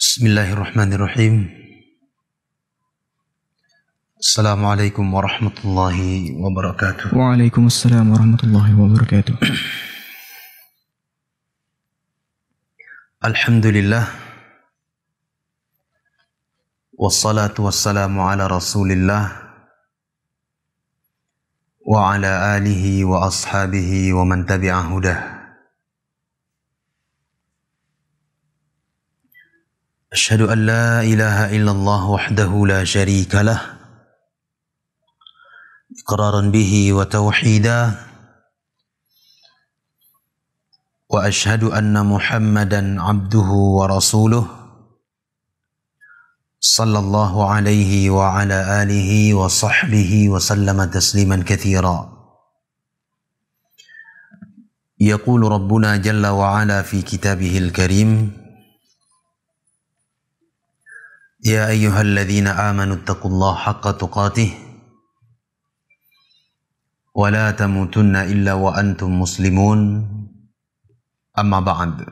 Bismillahirrahmanirrahim. Assalamualaikum warahmatullahi wabarakatuh. Waalaikumsalam warahmatullahi wabarakatuh. Alhamdulillah. Wassalatu wassalamu ala Rasulillah wa ala alihi wa ashabihi wa man tabi'a hudah. Asyhadu an la ilaha illallah wahdahu la syarika lah iqraran bihi wa tauhida wa asyhadu anna Muhammadan abduhu wa rasuluh sallallahu alaihi wa ala alihi wa sahbihi wa sallama tasliman katsira. Yaqulu rabbuna jalla wa ala fi kitabihil karim, ya ayyuhalladzina amanu taqullaha haqqa tuqatih wa la tamutunna illa wa antum muslimun, amma ba'd.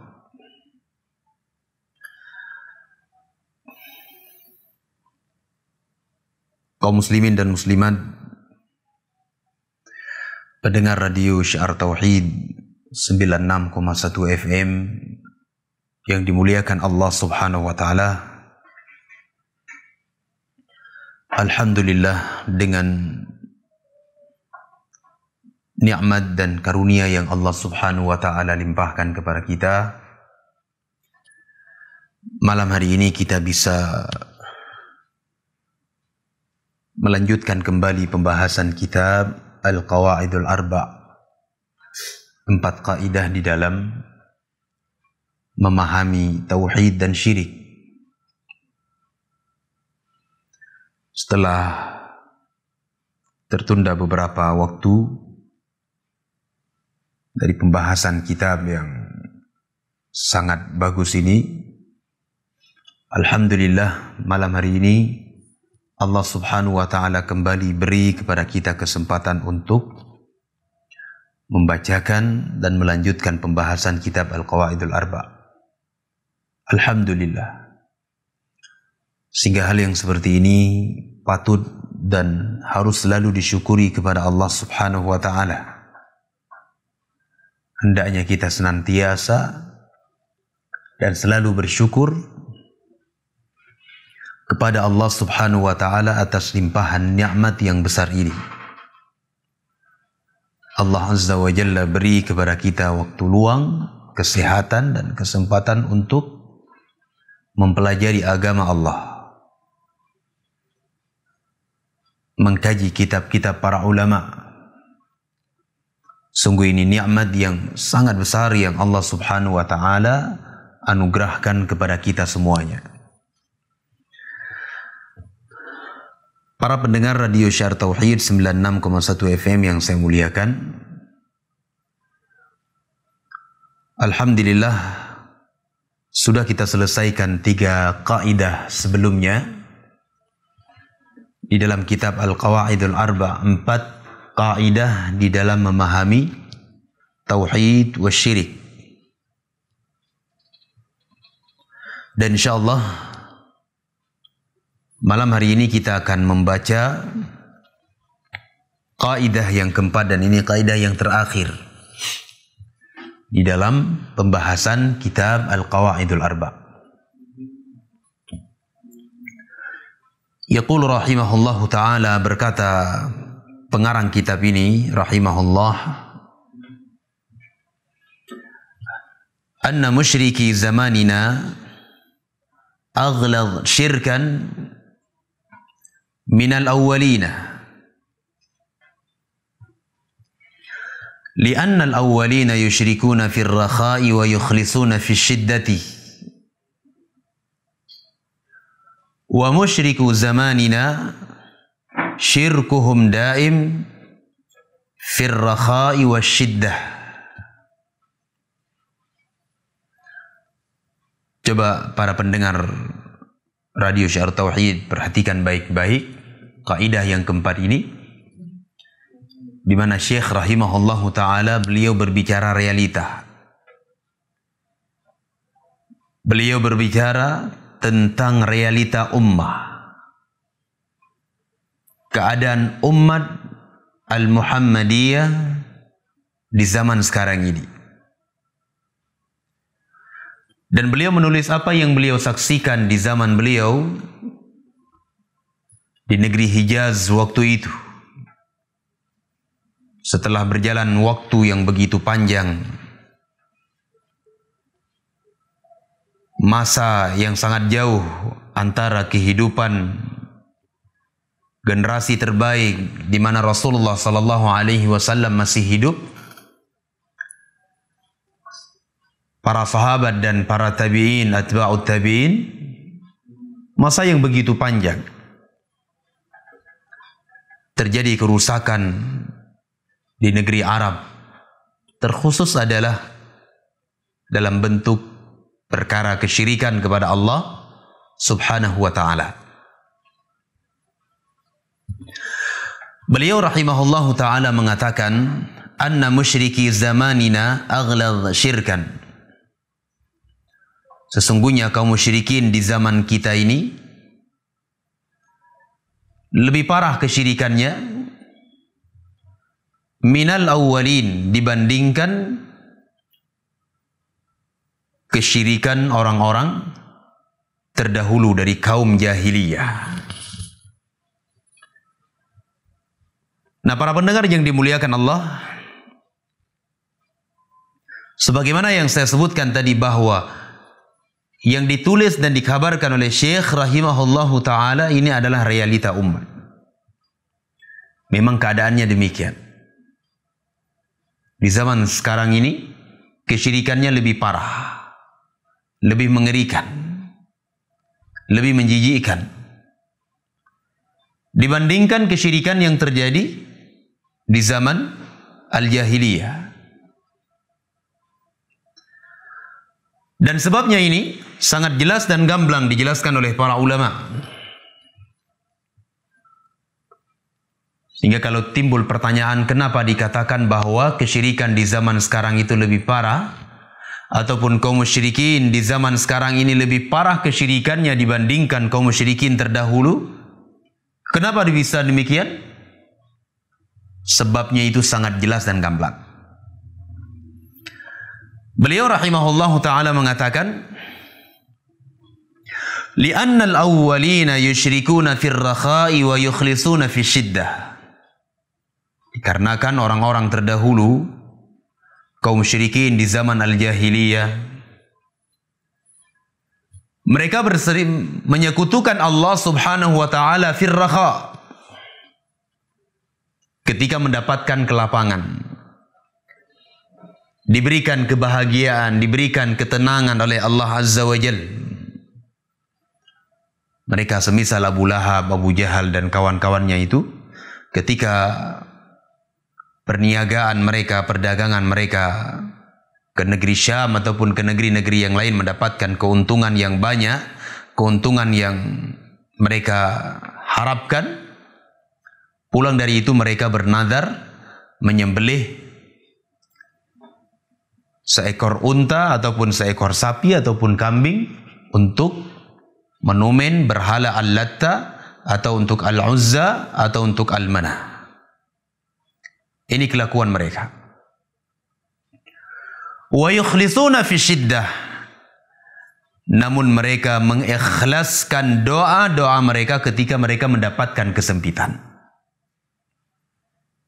Kaum muslimin dan muslimat, pendengar radio Syiar Tauhid 96,1 FM yang dimuliakan Allah Subhanahu wa taala. Alhamdulillah, dengan nikmat dan karunia yang Allah Subhanahu wa taala limpahkan kepada kita, malam hari ini kita bisa melanjutkan kembali pembahasan kitab Al-Qawaidul Arba', 4 kaidah di dalam memahami tauhid dan syirik. Setelah tertunda beberapa waktu dari pembahasan kitab yang sangat bagus ini, alhamdulillah malam hari ini Allah Subhanahu wa taala kembali beri kepada kita kesempatan untuk membacakan dan melanjutkan pembahasan kitab Al-Qawaidul Arba'. Alhamdulillah. Sehingga hal yang seperti ini patut dan harus selalu disyukuri kepada Allah Subhanahu wa taala. Hendaknya kita senantiasa dan selalu bersyukur kepada Allah Subhanahu wa taala atas limpahan nikmat yang besar ini. Allah Azza wa Jalla beri kepada kita waktu luang, kesehatan dan kesempatan untuk mempelajari agama Allah, mengkaji kitab-kitab para ulama. Sungguh ini nikmat yang sangat besar yang Allah Subhanahu wa taala anugerahkan kepada kita semuanya. Para pendengar radio Syiar Tauhid 96,1 FM yang saya muliakan, alhamdulillah sudah kita selesaikan 3 kaidah sebelumnya di dalam kitab Al-Qawaidul Arba', 4 kaidah di dalam memahami tauhid wa syirik. Dan insyaallah malam hari ini kita akan membaca kaidah yang keempat, dan ini kaidah yang terakhir di dalam pembahasan kitab Al-Qawaidul Arba'. Yaqul rahimahullahu ta'ala, berkata pengarang kitab ini rahimahullah, anna musyriki zamanina aghlad syirkan minal awwalina li'anna al-awwalina yushrikuna fil rakha'i wa yukhlisuna fil shiddati wa musyriku zamanina syirkuhum daim fil rakha'i wa shiddah. Coba para pendengar radio Syiar Tauhid perhatikan baik-baik kaidah yang keempat ini, di mana Syekh rahimahullahu taala beliau berbicara realita. Beliau berbicara tentang realita ummah, keadaan umat Al-Muhammadiyah di zaman sekarang ini. Dan beliau menulis apa yang beliau saksikan di zaman beliau di negeri Hijaz waktu itu. Setelah berjalan waktu yang begitu panjang, masa yang sangat jauh antara kehidupan generasi terbaik di mana Rasulullah sallallahu alaihi wasallam masih hidup, para sahabat dan para tabi'in, atba'ut tabi'in, masa yang begitu panjang. Terjadi kerusakan di negeri Arab, terkhusus adalah dalam bentuk perkara kesyirikan kepada Allah subhanahu wa ta'ala. Beliau rahimahullahu ta'ala mengatakan, anna musyriki zamanina aghlad syirkan. Sesungguhnya kaum musyrikin di zaman kita ini lebih parah kesyirikannya minal awwalin, dibandingkan kesyirikan orang-orang terdahulu dari kaum jahiliyah. Nah, para pendengar yang dimuliakan Allah, sebagaimana yang saya sebutkan tadi bahwa yang ditulis dan dikabarkan oleh Syekh rahimahullahu ta'ala ini adalah realita umat. Memang keadaannya demikian. Di zaman sekarang ini kesyirikannya lebih parah, lebih mengerikan, lebih menjijikkan dibandingkan kesyirikan yang terjadi di zaman al-jahiliyah. Dan sebabnya ini sangat jelas dan gamblang dijelaskan oleh para ulama. Sehingga kalau timbul pertanyaan kenapa dikatakan bahwa kesyirikan di zaman sekarang itu lebih parah, ataupun kaum musyrikin di zaman sekarang ini lebih parah kesyirikannya dibandingkan kaum musyrikin terdahulu, kenapa bisa demikian? Sebabnya itu sangat jelas dan gamblang. Beliau rahimahullahu ta'ala mengatakan, li'anna al-awwalina yusyrikuna fir rakha'i wa yukhlisuna fi syiddah. Dikarenakan orang-orang terdahulu, kaum musyrikin di zaman al-jahiliyah, mereka bersering menyekutukan Allah subhanahu wa ta'ala fir rakha', ketika mendapatkan kelapangan, diberikan kebahagiaan, diberikan ketenangan oleh Allah Azza wa Jal. Mereka semisal Abu Lahab, Abu Jahal dan kawan-kawannya itu, ketika perniagaan mereka, perdagangan mereka ke negeri Syam ataupun ke negeri-negeri yang lain mendapatkan keuntungan yang banyak, keuntungan yang mereka harapkan, pulang dari itu mereka bernadar menyembelih seekor unta ataupun seekor sapi ataupun kambing untuk menumen berhala Al-Latta atau untuk Al-Uzza atau untuk Al-Manah. Ini kelakuan mereka. Wa yukhlisuna fi syiddah. Namun mereka mengikhlaskan doa-doa mereka ketika mereka mendapatkan kesempitan.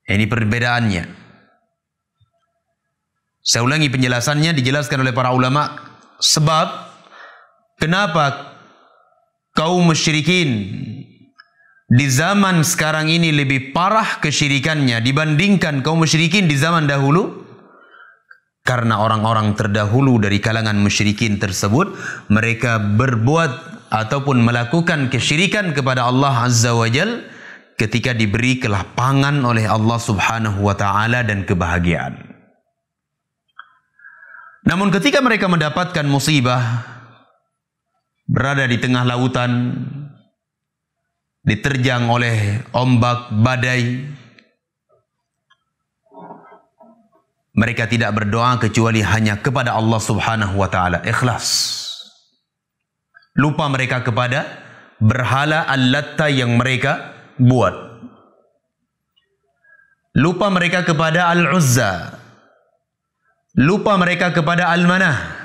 Ini perbedaannya. Saya ulangi penjelasannya, dijelaskan oleh para ulama. Sebab kenapa kaum musyrikin di zaman sekarang ini lebih parah kesyirikannya dibandingkan kaum musyrikin di zaman dahulu? Karena orang-orang terdahulu dari kalangan musyrikin tersebut, mereka berbuat ataupun melakukan kesyirikan kepada Allah Azza wa Jal ketika diberi kelapangan oleh Allah Subhanahu wa ta'ala dan kebahagiaan. Namun ketika mereka mendapatkan musibah, berada di tengah lautan, diterjang oleh ombak badai, mereka tidak berdoa kecuali hanya kepada Allah Subhanahu wa ta'ala, ikhlas. Lupa mereka kepada berhala Al-Latta yang mereka buat. Lupa mereka kepada Al-Uzza. Lupa mereka kepada Al-Manah.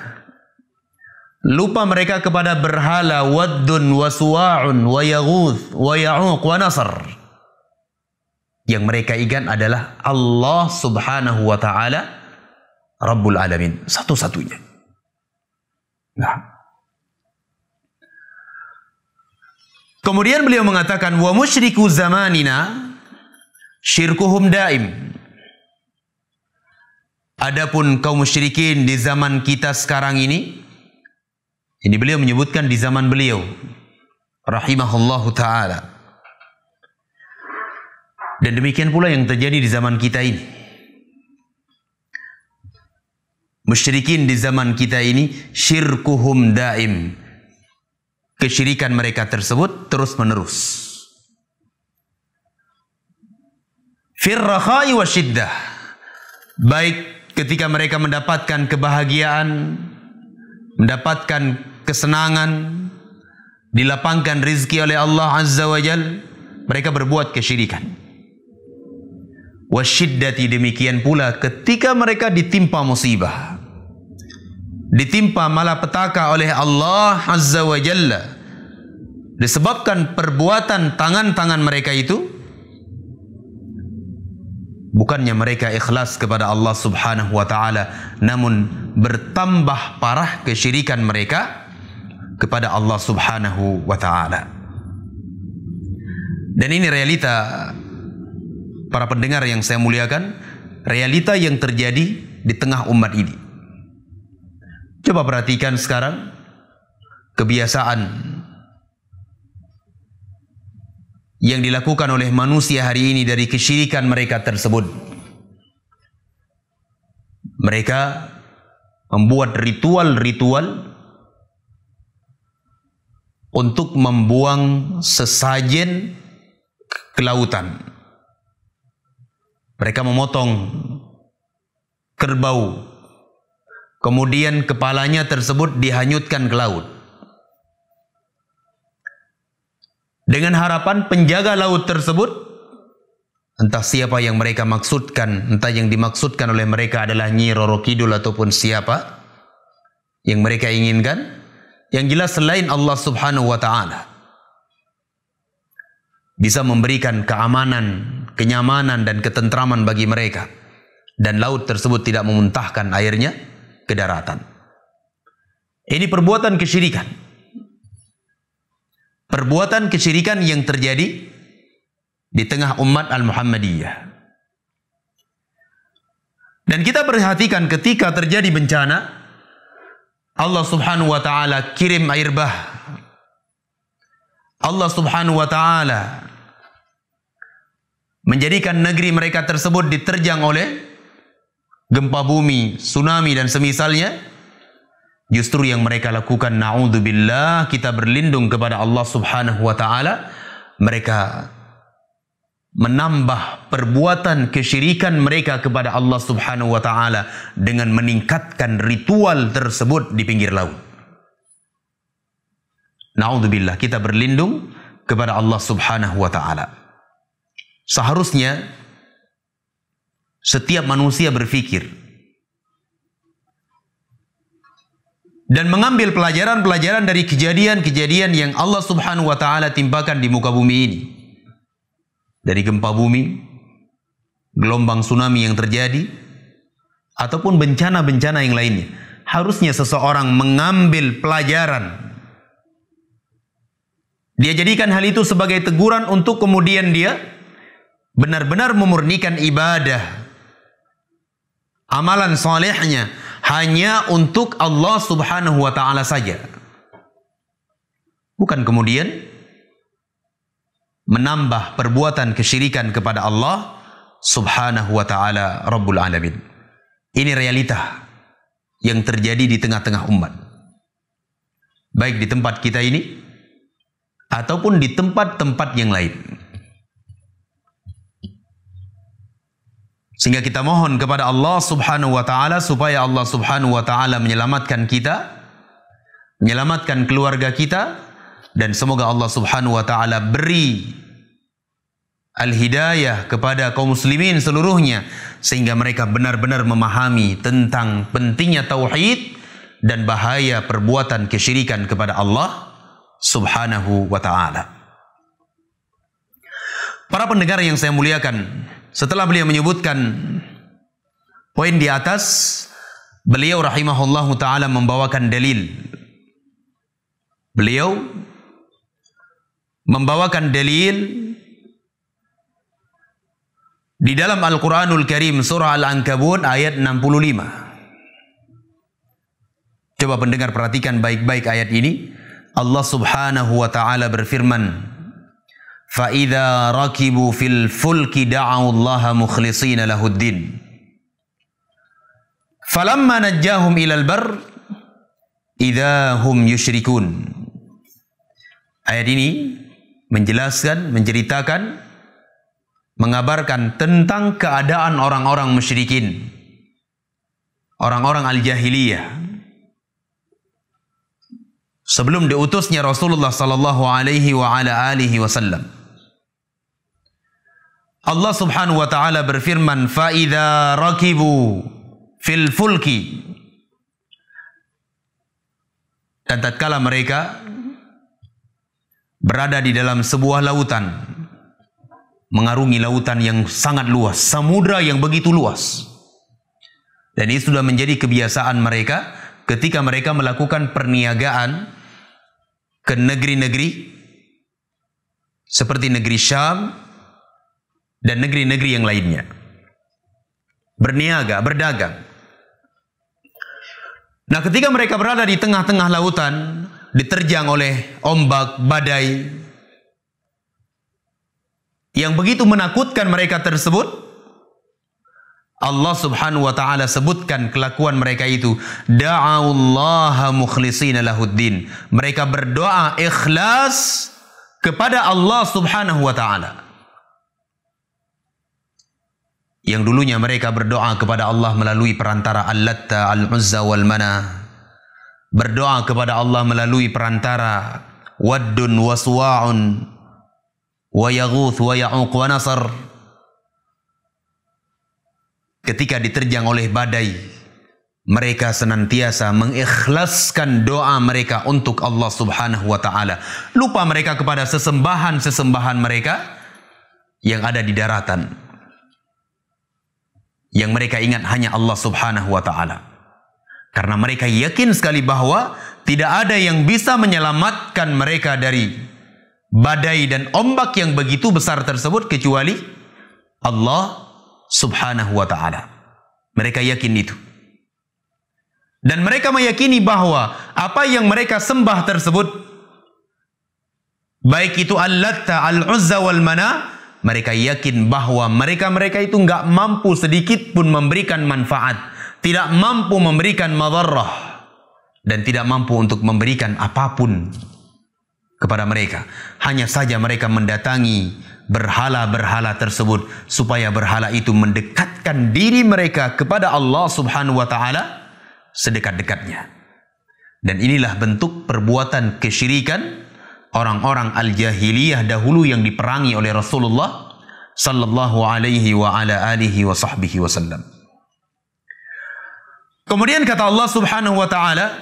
Lupa mereka kepada berhala Waddun wa Suwa'un wa Yaghuth wa Ya'uq wa Nasr. Yang mereka ingat adalah Allah Subhanahu wa ta'ala Rabbul Alamin, satu-satunya. Nah. Kemudian beliau mengatakan wa musyriku zamanina syirkuhum daim. Adapun kaum musyrikin di zaman kita sekarang ini beliau menyebutkan di zaman beliau rahimahullahu taala. Dan demikian pula yang terjadi di zaman kita ini. Musyrikin di zaman kita ini syirkuhum daim. Kesyirikan mereka tersebut terus menerus. Firrakhai wa syiddah. Baik ketika mereka mendapatkan kebahagiaan, mendapatkan kesenangan, dilapangkan rizki oleh Allah Azza wa Jal, mereka berbuat kesyirikan. Wasyiddati, demikian pula ketika mereka ditimpa musibah, ditimpa malapetaka oleh Allah Azza wa Jalla, disebabkan perbuatan tangan-tangan mereka itu, bukannya mereka ikhlas kepada Allah Subhanahu wa ta'ala, namun bertambah parah kesyirikan mereka kepada Allah Subhanahu wa ta'ala. Dan ini realita para pendengar yang saya muliakan, realita yang terjadi di tengah umat ini. Coba perhatikan sekarang kebiasaan yang dilakukan oleh manusia hari ini dari kesyirikan mereka tersebut. Mereka membuat ritual-ritual untuk membuang sesajen ke lautan. Mereka memotong kerbau, kemudian kepalanya tersebut dihanyutkan ke laut, dengan harapan penjaga laut tersebut, entah siapa yang mereka maksudkan, entah yang dimaksudkan oleh mereka adalah Nyi Roro Kidul ataupun siapa yang mereka inginkan, yang jelas selain Allah Subhanahu wa ta'ala, bisa memberikan keamanan, kenyamanan dan ketentraman bagi mereka, dan laut tersebut tidak memuntahkan airnya ke daratan. Ini perbuatan kesyirikan. Perbuatan kesyirikan yang terjadi di tengah umat Al-Muhammadiyah. Dan kita perhatikan ketika terjadi bencana, Allah Subhanahu wa ta'ala kirim air bah. Allah Subhanahu wa ta'ala menjadikan negeri mereka tersebut diterjang oleh gempa bumi, tsunami dan semisalnya. Justru yang mereka lakukan, na'udzubillah, kita berlindung kepada Allah Subhanahu wa ta'ala, mereka menambah perbuatan kesyirikan mereka kepada Allah Subhanahu wa ta'ala dengan meningkatkan ritual tersebut di pinggir laut. Na'udzubillah, kita berlindung kepada Allah Subhanahu wa ta'ala. Seharusnya setiap manusia berfikir dan mengambil pelajaran-pelajaran dari kejadian-kejadian yang Allah Subhanahu wa ta'ala timpakan di muka bumi ini. Dari gempa bumi, gelombang tsunami yang terjadi, ataupun bencana-bencana yang lainnya. Harusnya seseorang mengambil pelajaran. Dia jadikan hal itu sebagai teguran untuk kemudian dia benar-benar memurnikan ibadah, amalan solehnya hanya untuk Allah Subhanahu wa ta'ala saja. Bukan kemudian menambah perbuatan kesyirikan kepada Allah Subhanahu wa ta'ala Rabbul Alamin. Ini realita yang terjadi di tengah-tengah umat, baik di tempat kita ini ataupun di tempat-tempat yang lain. Sehingga kita mohon kepada Allah Subhanahu wa ta'ala supaya Allah Subhanahu wa ta'ala menyelamatkan kita menyelamatkan keluarga kita, dan semoga Allah Subhanahu wa taala beri al-hidayah kepada kaum muslimin seluruhnya sehingga mereka benar-benar memahami tentang pentingnya tauhid dan bahaya perbuatan kesyirikan kepada Allah Subhanahu wa taala. Para pendengar yang saya muliakan, setelah beliau menyebutkan poin di atas, beliau rahimahullahu taala membawakan dalil. Beliau membawakan dalil di dalam Al-Quranul Karim surah Al-Ankabut ayat 65. Coba pendengar perhatikan baik-baik ayat ini. Allah Subhanahu wa taala berfirman, فَإِذَا رَكِبُوا فِي الْفُلْكِ دَعَوُا اللَّهَ مُخْلِصِينَ لَهُ الدِّينَ فَلَمَّا نَجَّاهُمْ إِلَى الْبَرِّ إِذَا هُمْ يُشْرِكُونَ. Ayat ini menjelaskan, menceritakan, mengabarkan tentang keadaan orang-orang musyrikin, orang-orang al-jahiliyah sebelum diutusnya Rasulullah sallallahu alaihi wa ala alihi wasallam. Allah Subhanahu wa taala berfirman, fa idza rakibu fil fulki, dan tatkala mereka berada di dalam sebuah lautan, mengarungi lautan yang sangat luas, samudra yang begitu luas. Dan ini sudah menjadi kebiasaan mereka ketika mereka melakukan perniagaan ke negeri-negeri seperti negeri Syam dan negeri-negeri yang lainnya. Berniaga, berdagang. Nah, ketika mereka berada di tengah-tengah lautan, diterjang oleh ombak, badai yang begitu menakutkan mereka tersebut, Allah Subhanahu wa taala sebutkan kelakuan mereka itu, da'aullaha mukhlishina lahuddin. Mereka berdoa ikhlas kepada Allah Subhanahu wa taala. Yang dulunya mereka berdoa kepada Allah melalui perantara Al-Latta, Al-Uzza wal Manah. Berdoa kepada Allah melalui perantara Waddun wa Suwa'un wa Yaghuth wa Ya'uq wa Nasr. Ketika diterjang oleh badai, mereka senantiasa mengikhlaskan doa mereka untuk Allah Subhanahu wa taala. Lupa mereka kepada sesembahan-sesembahan mereka yang ada di daratan. Yang mereka ingat hanya Allah Subhanahu wa taala. Karena mereka yakin sekali bahwa tidak ada yang bisa menyelamatkan mereka dari badai dan ombak yang begitu besar tersebut kecuali Allah Subhanahu wa ta'ala. Mereka yakin itu. Dan mereka meyakini bahwa apa yang mereka sembah tersebut, baik itu Al-Latta, Al-Uzza wal Manah, mereka yakin bahwa mereka itu enggak mampu sedikit pun memberikan manfaat, tidak mampu memberikan madarrah, dan tidak mampu untuk memberikan apapun kepada mereka. Hanya saja mereka mendatangi berhala-berhala tersebut supaya berhala itu mendekatkan diri mereka kepada Allah Subhanahu wa taala sedekat-dekatnya. Dan inilah bentuk perbuatan kesyirikan orang-orang al-jahiliyah dahulu yang diperangi oleh Rasulullah sallallahu alaihi wa ala alihi wa sahbihi wasallam. Kemudian kata Allah Subhanahu wa taala,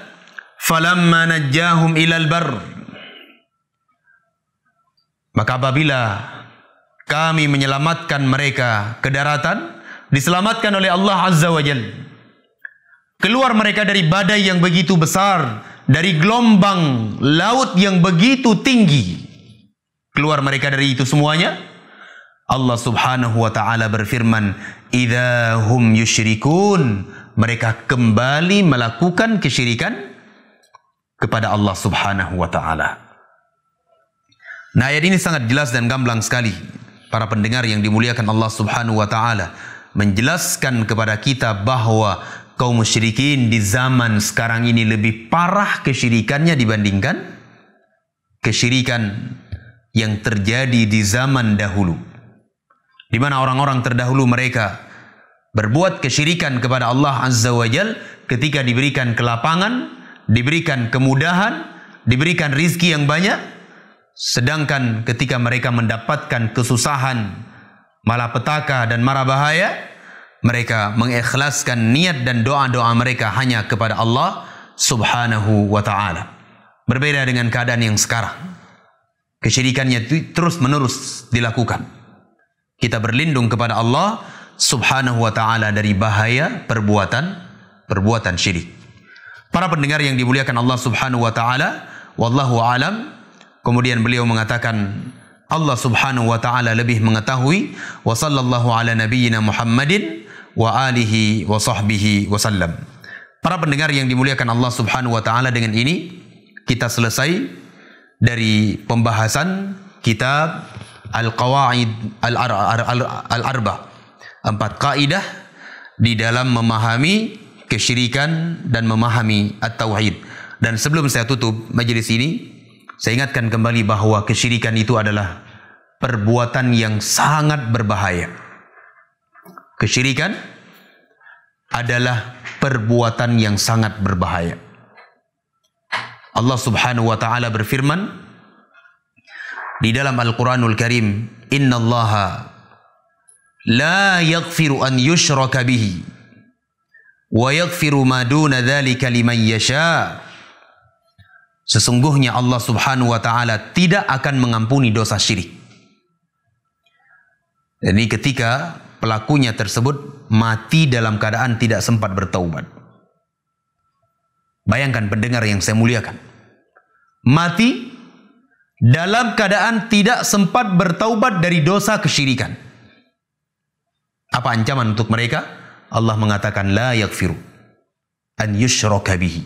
falamma najjahum ilal barr, maka apabila kami menyelamatkan mereka ke daratan, diselamatkan oleh Allah Azza wa Jalla, keluar mereka dari badai yang begitu besar, dari gelombang laut yang begitu tinggi, keluar mereka dari itu semuanya, Allah Subhanahu wa taala berfirman, idza hum yusyrikun, mereka kembali melakukan kesyirikan kepada Allah Subhanahu wa taala. Nah, ayat ini sangat jelas dan gamblang sekali, para pendengar yang dimuliakan Allah Subhanahu wa taala, menjelaskan kepada kita bahwa kaum musyrikin di zaman sekarang ini lebih parah kesyirikannya dibandingkan kesyirikan yang terjadi di zaman dahulu, di mana orang-orang terdahulu mereka berbuat kesyirikan kepada Allah Azza wa Jal ketika diberikan kelapangan diberikan kemudahan, diberikan rizki yang banyak, sedangkan ketika mereka mendapatkan kesusahan, malapetaka dan mara bahaya, mereka mengikhlaskan niat dan doa-doa mereka hanya kepada Allah Subhanahu wa ta'ala. Berbeda dengan keadaan yang sekarang. Kesyirikannya terus menerus dilakukan. Kita berlindung kepada Allah Subhanahu wa ta'ala dari bahaya perbuatan syirik. Para pendengar yang dimuliakan Allah Subhanahu wa ta'ala, wallahu alam. Kemudian beliau mengatakan, Allah Subhanahu wa ta'ala lebih mengetahui. Wa sallallahu ala nabiyyina Muhammadin wa alihi wa sahbihi wa sallam. Para pendengar yang dimuliakan Allah Subhanahu wa ta'ala, dengan ini kita selesai dari pembahasan kitab Al-Qawaid Al-Arba. 4 kaidah di dalam memahami kesyirikan dan memahami at-tauhid. Dan sebelum saya tutup majelis ini, saya ingatkan kembali bahwa kesyirikan itu adalah perbuatan yang sangat berbahaya. Kesyirikan adalah perbuatan yang sangat berbahaya. Allah Subhanahu wa ta'ala berfirman di dalam Al-Quranul Karim, innallaha la yaghfiru an yushraka bihi wa yaghfiru ma duna dzalika liman yasha. Sesungguhnya Allah Subhanahu wa ta'ala tidak akan mengampuni dosa syirik. Jadi ketika pelakunya tersebut mati dalam keadaan tidak sempat bertaubat. Bayangkan pendengar yang saya muliakan, mati dalam keadaan tidak sempat bertaubat dari dosa kesyirikan. Apa ancaman untuk mereka? Allah mengatakan la yaghfiru an yushraka bihi.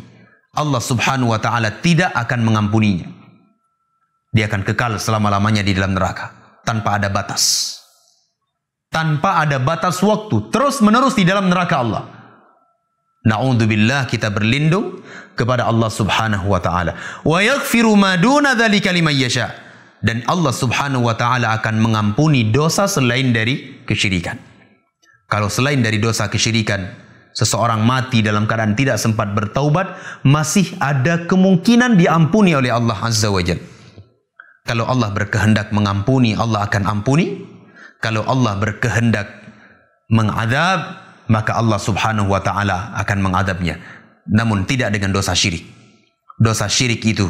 Allah Subhanahu wa ta'ala tidak akan mengampuninya. Dia akan kekal selama-lamanya di dalam neraka tanpa ada batas. Tanpa ada batas waktu, terus menerus di dalam neraka Allah. Na'udzubillah, kita berlindung kepada Allah Subhanahu wa ta'ala. Wa yaghfiru ma duna dzalika liman yasha. Dan Allah Subhanahu wa ta'ala akan mengampuni dosa selain dari kesyirikan. Kalau selain dari dosa kesyirikan, seseorang mati dalam keadaan tidak sempat bertaubat, masih ada kemungkinan diampuni oleh Allah Azza wa Jalla. Kalau Allah berkehendak mengampuni, Allah akan ampuni. Kalau Allah berkehendak mengadab, maka Allah Subhanahu wa ta'ala akan mengadabnya. Namun tidak dengan dosa syirik. Dosa syirik itu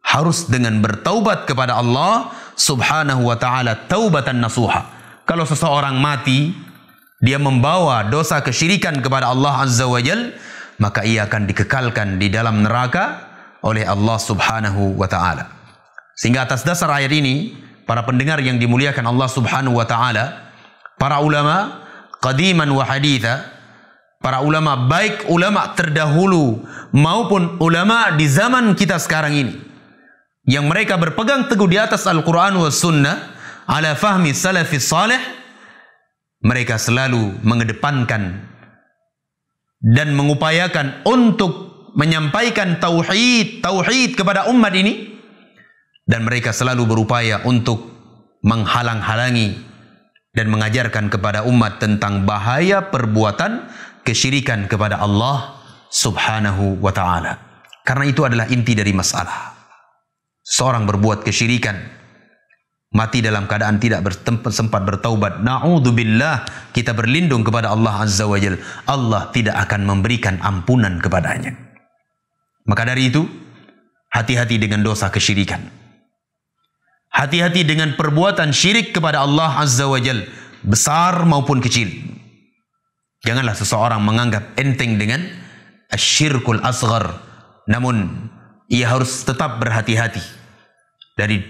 harus dengan bertaubat kepada Allah Subhanahu wa ta'ala, taubatan nasuha. Kalau seseorang mati, dia membawa dosa kesyirikan kepada Allah Azza wa Jal, maka ia akan dikekalkan di dalam neraka oleh Allah Subhanahu wa ta'ala. Sehingga atas dasar ayat ini, para pendengar yang dimuliakan Allah Subhanahu wa ta'ala, para ulama qadiman wa haditha, para ulama baik ulama terdahulu maupun ulama di zaman kita sekarang ini, yang mereka berpegang teguh di atas Al-Quran wa Sunnah ala fahmi salafis salih, mereka selalu mengedepankan dan mengupayakan untuk menyampaikan tauhid kepada umat ini, dan mereka selalu berupaya untuk menghalang-halangi dan mengajarkan kepada umat tentang bahaya perbuatan kesyirikan kepada Allah Subhanahu wa ta'ala. Karena itu adalah inti dari masalah. Seorang berbuat kesyirikan, mati dalam keadaan tidak sempat bertaubat, na'udzubillah, kita berlindung kepada Allah Azza wa Jalla, Allah tidak akan memberikan ampunan kepadanya. Maka dari itu, hati-hati dengan dosa kesyirikan. Hati-hati dengan perbuatan syirik kepada Allah Azza wa Jal, besar maupun kecil. Janganlah seseorang menganggap enteng dengan asyirkul asghar. Namun, ia harus tetap berhati-hati dari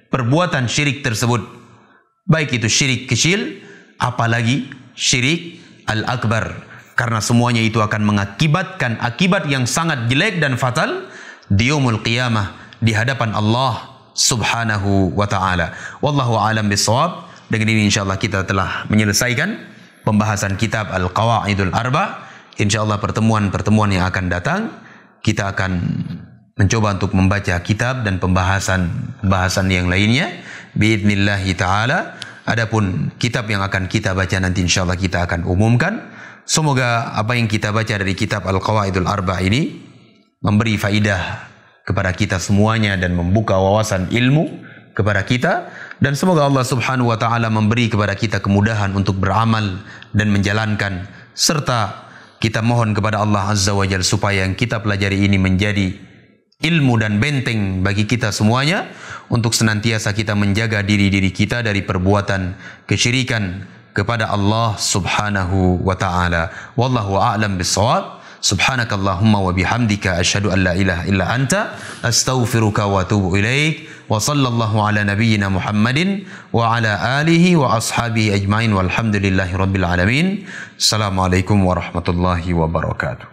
perbuatan syirik tersebut. Baik itu syirik kecil, apalagi syirik al-akbar. Karena semuanya itu akan mengakibatkan akibat yang sangat jelek dan fatal di yaumul qiyamah, di hadapan Allah Subhanahu wa ta'ala. Wallahu a'lam bissawab. Dengan ini insyaallah kita telah menyelesaikan pembahasan kitab Al-Qawaidul Arba. Insyaallah pertemuan-pertemuan yang akan datang kita akan mencoba untuk membaca kitab dan pembahasan yang lainnya biidnillahi ta'ala. Adapun kitab yang akan kita baca nanti insyaallah kita akan umumkan. Semoga apa yang kita baca dari kitab Al-Qawaidul Arba ini memberi faidah kepada kita semuanya dan membuka wawasan ilmu kepada kita, dan semoga Allah Subhanahu wa taala memberi kepada kita kemudahan untuk beramal dan menjalankan, serta kita mohon kepada Allah Azza wa Jalla supaya yang kita pelajari ini menjadi ilmu dan benteng bagi kita semuanya, untuk senantiasa kita menjaga diri-diri kita dari perbuatan kesyirikan kepada Allah Subhanahu wa taala. Wallahu a'lam bissawab. Subhanakallahumma wa bihamdika asyhadu an la ilaha illa anta astaghfiruka wa atubu ilaik. Wa sallallahu ala nabiyyina Muhammadin wa ala alihi wa ashabihi ajmain walhamdulillahi rabbil alamin. Assalamualaikum warahmatullahi wabarakatuh.